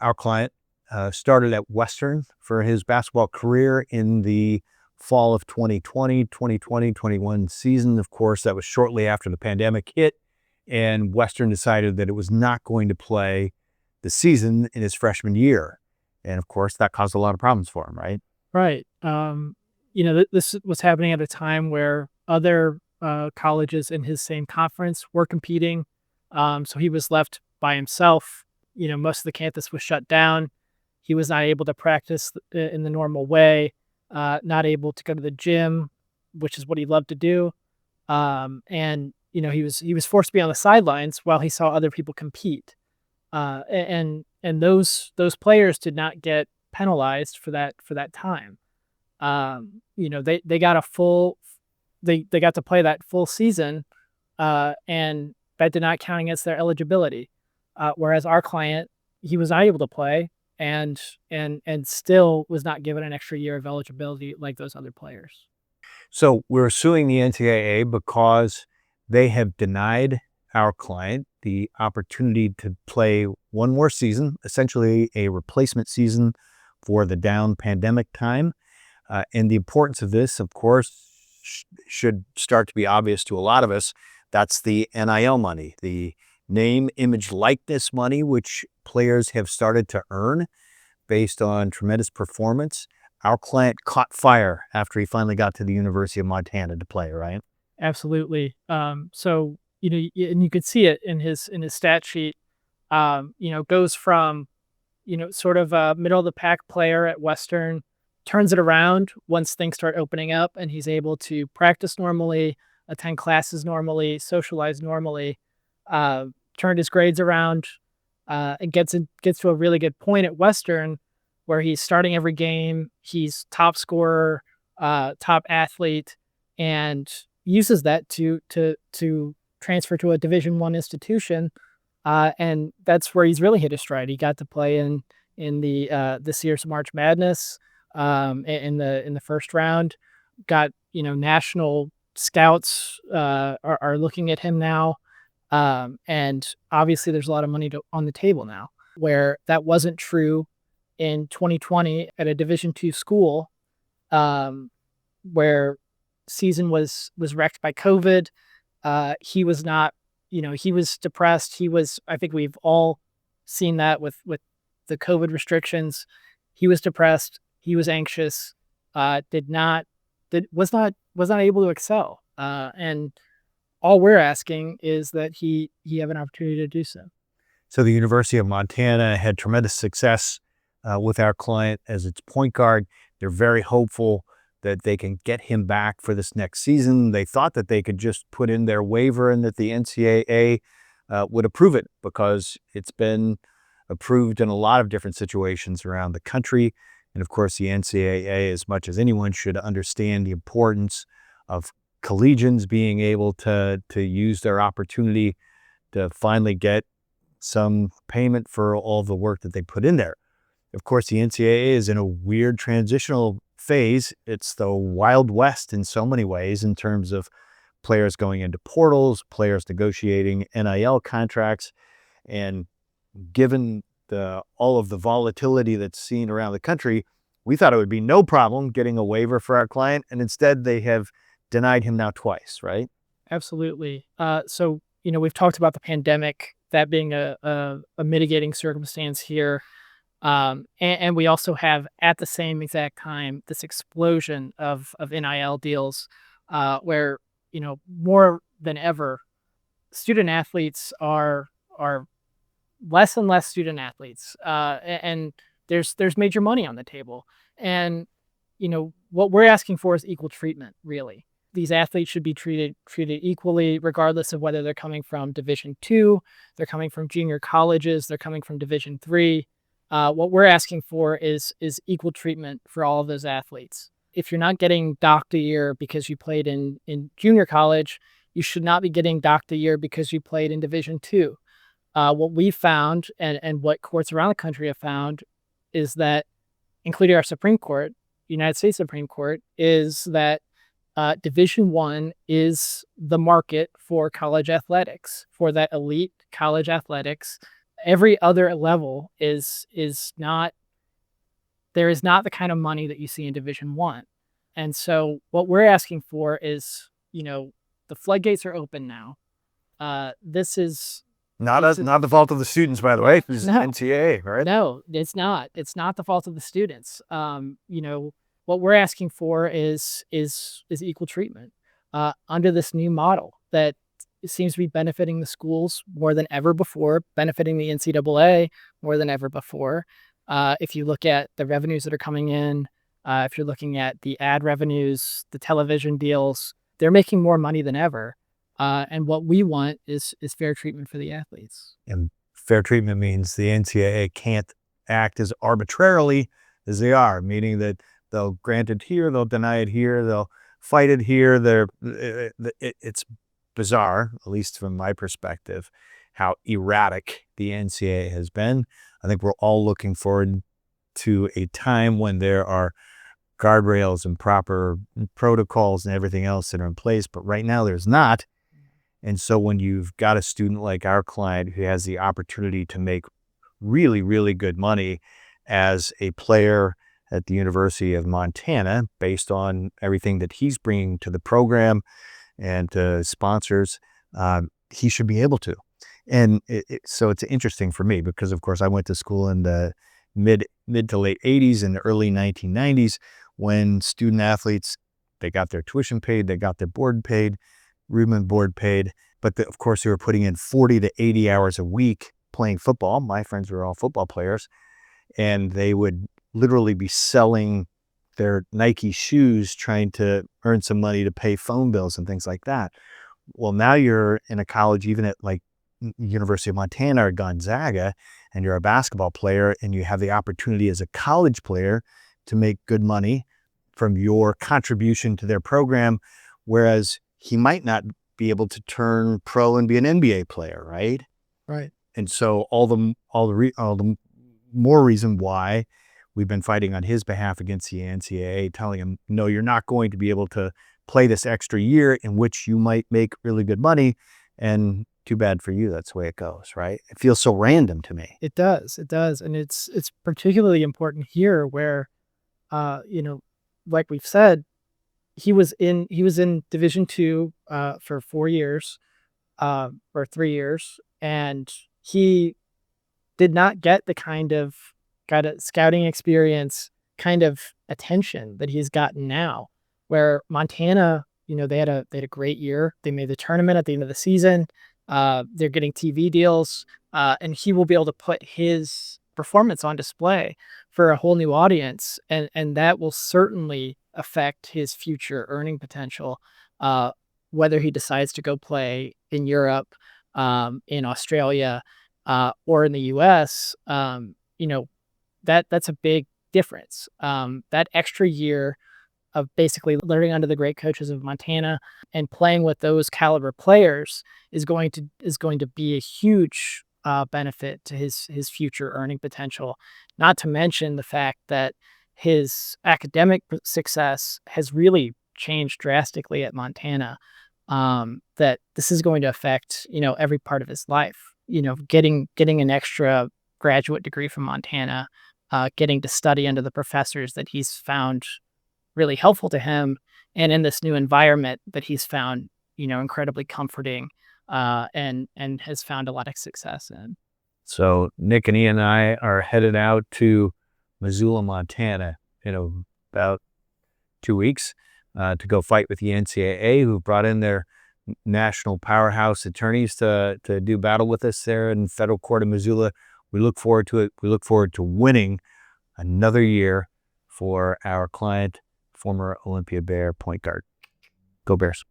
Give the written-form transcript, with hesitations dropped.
Our client started at Western for his basketball career in the fall of 2020-21 season. Of course, that was shortly after the pandemic hit, and Western decided that it was not going to play the season in his freshman year. And of course, that caused a lot of problems for him, right? Right. This was happening at a time where other colleges in his same conference were competing. So he was left by himself. Most of the campus was shut down. He was not able to practice in the normal way, not able to go to the gym, which is what he loved to do. He was forced to be on the sidelines while he saw other people compete. And those players did not get penalized for that time. They got a full they got to play that full season, and that did not count against their eligibility. Whereas our client, he was not able to play and still was not given an extra year of eligibility like those other players. So we're suing the NCAA because they have denied our client the opportunity to play one more season, essentially a replacement season for the down pandemic time. And the importance of this, of course, should start to be obvious to a lot of us. That's the NIL money, the name, image, likeness money, which players have started to earn based on tremendous performance. Our client caught fire after he finally got to the University of Montana to play, right? Absolutely. And you could see it in his stat sheet. Goes from sort of a middle of the pack player at Western, turns it around once things start opening up, and he's able to practice normally, attend classes normally, socialize normally. Turned his grades around, and gets to a really good point at Western, where he's starting every game. He's top scorer, top athlete, and uses that to transfer to a Division I institution, and that's where he's really hit his stride. He got to play in the this year's March Madness, in the first round. Got national scouts are looking at him now, and obviously there's a lot of money on the table now, where that wasn't true in 2020 at a Division II school, where season was wrecked by COVID. He was not, he was depressed. I think we've all seen that with the COVID restrictions. He was depressed. He was anxious. Was not able to excel. And all we're asking is that he have an opportunity to do so. So the University of Montana had tremendous success with our client as its point guard. They're very hopeful that they can get him back for this next season. They thought that they could just put in their waiver and that the NCAA would approve it, because it's been approved in a lot of different situations around the country. And of course, the NCAA, as much as anyone, should understand the importance of collegians being able to use their opportunity to finally get some payment for all the work that they put in there. Of course, the NCAA is in a weird transitional phase. It's the Wild West in so many ways, in terms of players going into portals, players negotiating NIL contracts. And given all of the volatility that's seen around the country, we thought it would be no problem getting a waiver for our client. And instead, they have denied him now twice, right? Absolutely. So we've talked about the pandemic, that being a mitigating circumstance here. And we also have, at the same exact time, this explosion of NIL deals, where, more than ever, student athletes are less and less student athletes. And there's major money on the table. And, what we're asking for is equal treatment, really. These athletes should be treated equally, regardless of whether they're coming from Division II, they're coming from junior colleges, they're coming from Division III. What we're asking for is equal treatment for all of those athletes. If you're not getting docked a year because you played in junior college, you should not be getting docked a year because you played in Division II. What we found, and what courts around the country have found, is that, including our Supreme Court, United States Supreme Court, is that Division I is the market for college athletics, for that elite college athletics. every other level is not there is not the kind of money that you see in Division One. And so what we're asking for is, the floodgates are open now. This is Not the fault of the students, by the way. This is no, NCAA, right? no, it's not. It's not the fault of the students. What we're asking for is equal treatment under this new model that seems to be benefiting the schools more than ever before, benefiting the NCAA more than ever before. If you look at the revenues that are coming in, if you're looking at the ad revenues, the television deals, they're making more money than ever. And what we want is fair treatment for the athletes. And fair treatment means the NCAA can't act as arbitrarily as they are, meaning that they'll grant it here, they'll deny it here, they'll fight it here. It's bizarre, at least from my perspective, how erratic the NCAA has been. I think we're all looking forward to a time when there are guardrails and proper protocols and everything else that are in place, but right now there's not. And so when you've got a student like our client who has the opportunity to make really, really good money as a player at the University of Montana, based on everything that he's bringing to the program and to sponsors, he should be able to. And so it's interesting for me because, of course, I went to school in the mid to late 80s and the early 1990s when student athletes, they got their tuition paid, they got their board paid, room and board paid. But of course, they were putting in 40 to 80 hours a week playing football. My friends were all football players, and they would literally be selling their Nike shoes trying to earn some money to pay phone bills and things like that. Well, now you're in a college, even at like University of Montana or Gonzaga, and you're a basketball player and you have the opportunity as a college player to make good money from your contribution to their program, whereas he might not be able to turn pro and be an NBA player, right? Right. And so all the more reason why we've been fighting on his behalf against the NCAA, telling him, no, you're not going to be able to play this extra year in which you might make really good money. And too bad for you. That's the way it goes, right? It feels so random to me. It does. It does. And it's particularly important here where, like we've said, he was in Division Two for 4 years, or 3 years, and he did not get the kind of scouting experience, kind of attention that he's gotten now. Where Montana, they had a great year. They made the tournament at the end of the season. They're getting TV deals, and he will be able to put his performance on display for a whole new audience, and that will certainly affect his future earning potential, whether he decides to go play in Europe, in Australia, or in the US. That's a big difference. That extra year of basically learning under the great coaches of Montana and playing with those caliber players is going to be a huge benefit to his future earning potential. Not to mention the fact that his academic success has really changed drastically at Montana. That this is going to affect every part of his life. Getting an extra graduate degree from Montana, getting to study under the professors that he's found really helpful to him, and in this new environment that he's found, incredibly comforting, and has found a lot of success in. So Nick and Ian and I are headed out to Missoula, Montana, about 2 weeks, to go fight with the NCAA, who brought in their national powerhouse attorneys to do battle with us there in federal court in Missoula. We look forward to it. We look forward to winning another year for our client, former Olympia Bear point guard. Go Bears.